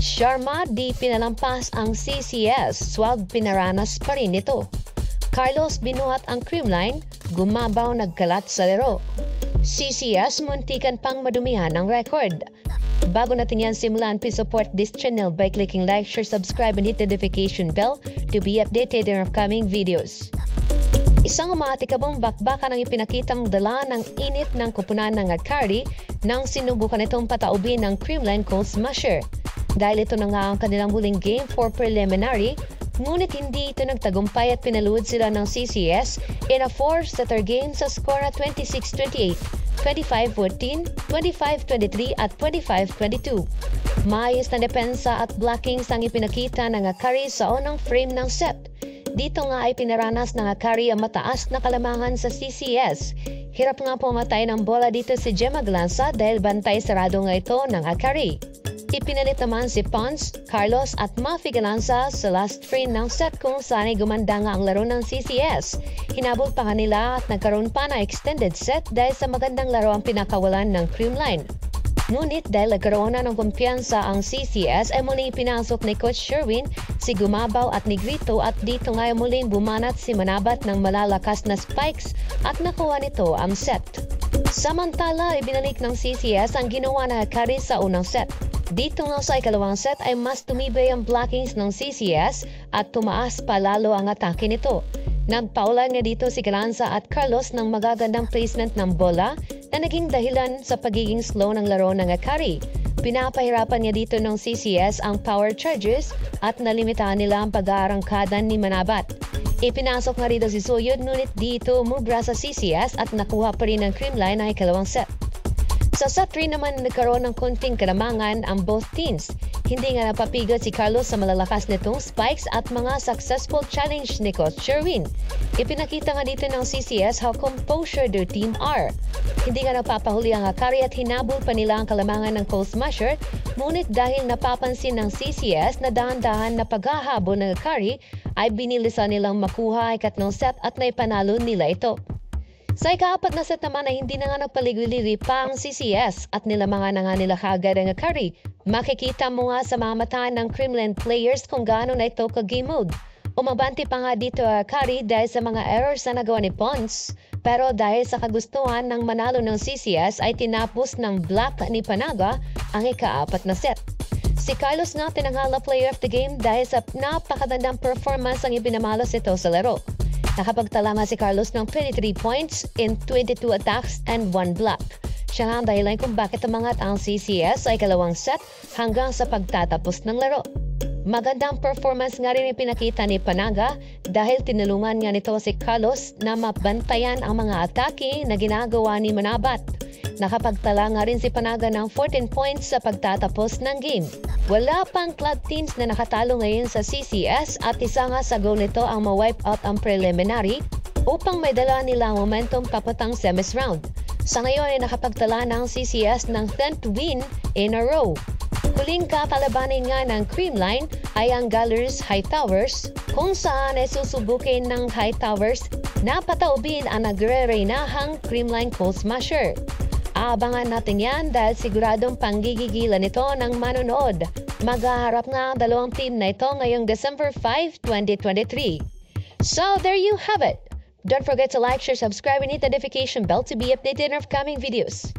Sharma di pinalampas ang CCS, swag pinaranas pa rin ito. Carlos binuhat ang creamline, gumabaw nagkalat sa laro. CCS muntikan pang madumihan ang record. Bago natin yan simulan, please support this channel by clicking like, share, subscribe, and hit the notification bell to be updated in upcoming videos. Isang umatikabong bakbakan ang ipinakitang dala ng init ng kupunan ng Akari nang sinubukan itong pataubin ng Creamline Cold Smasher. Dahil ito na nga ang kanilang huling game for preliminary, ngunit hindi ito nagtagumpay at pinaluhod sila ng CCS in a 4-setter game sa score na 26-28, 25-14, 25-23 at 25-22. Maayos na depensa at blockings ang ipinakita ng Akari sa unang frame ng set. Dito nga ay pinaranas ng Akari ang mataas na kalamangan sa CCS. Hirap nga pumatay ng bola dito si Gemma Glanza dahil bantay sarado nga ito ng Akari. Ipinalit naman si Pons, Carlos at Mafi Galanza sa last frame ng set kung saan ay gumanda nga ang laro ng CCS. Hinabol pa kanila at nagkaroon pa na extended set dahil sa magandang laro ang pinakawalan ng Creamline. Ngunit dahil nagkaroon na ng kumpiyansa ang CCS ay muling pinasok ni Coach Sherwin, si Gumabaw at Negrito at dito nga ay muling bumanat si Manabat ng malalakas na spikes at nakuha nito ang set. Samantala, ibinalik ng CCS ang ginawa na Akari sa unang set. Dito nga sa ikalawang set ay mas tumibay ang blockings ng CCS at tumaas pa lalo ang atake nito. Nagpaulan nga dito si Galanza at Carlos ng magagandang placement ng bola na naging dahilan sa pagiging slow ng laro ng Akari. Pinapahirapan niya dito ng CCS ang power charges at nalimitahan nila ang pag-aarangkada ni Manabat. Ipinasok nga rito si Suyod ngunit dito umubra sa CCS at nakuha pa rin ang Creamline ang ikalawang set. Sa set 3 naman nagkaroon ng konting kalamangan ang both teams. Hindi nga napapigil si Carlos sa malalakas nitong spikes at mga successful challenge ni Coach Sherwin. Ipinakita nga dito ng CCS how composure their team are. Hindi nga napapahuli ang Akari at hinabol pa nila ang kalamangan ng Cold Smasher, ngunit dahil napapansin ng CCS na dahan-dahan na paghahabol ng Akari ay binilisan nilang makuha ang ikatlong set at naipanalo nila ito. Sa ikaapat na set naman ay hindi na nga nagpaligwi-ligwi pa ang CCS at nilamangan na nga nila kagad ang Akari. Makikita mo nga sa mga mata ng Creamline players kung gaano na ito ka-game mode. Umabante pa nga dito ang Akari dahil sa mga errors na nagawa ni Pons. Pero dahil sa kagustuhan ng manalo ng CCS ay tinapos ng block ni Panaga ang ikaapat na set. Si Carlos nga tinanghal player of the game dahil sa napakagandang performance ang ipinamalas ito sa laro. Nakapagtala nga si Carlos ng 23 points in 22 attacks and 1 block. Siya nga ang dahilan kung bakit umangat ang CCS ay kalawang set hanggang sa pagtatapos ng laro. Magandang performance nga rin ipinakita ni Panaga dahil tinulungan nga nito si Carlos na mabantayan ang mga atake na ginagawa ni Manabat. Nakapagtala nga rin si Panaga ng 14 points sa pagtatapos ng game. Wala pang club teams na nakatalo ngayon sa CCS at isa nga sa goal nito ang ma-wipe out ang preliminary upang may dala nila ang momentum papatang semis round. Sa ngayon ay nakapagtala ng CCS ng 10th win in a row. Huling kakalabanin nga ng Creamline ay ang Galleries Hightowers kung saan ay susubukin ng Hightowers na pataubin ang nagre-reynahang Creamline Cold Smasher. Aabangan natin yan dahil siguradong panggigigilan ito ng manonood. Maghaharap nga ang dalawang team na ito ngayong December 5, 2023. So there you have it. Don't forget to like, share, subscribe, and hit the notification bell to be updated on upcoming videos.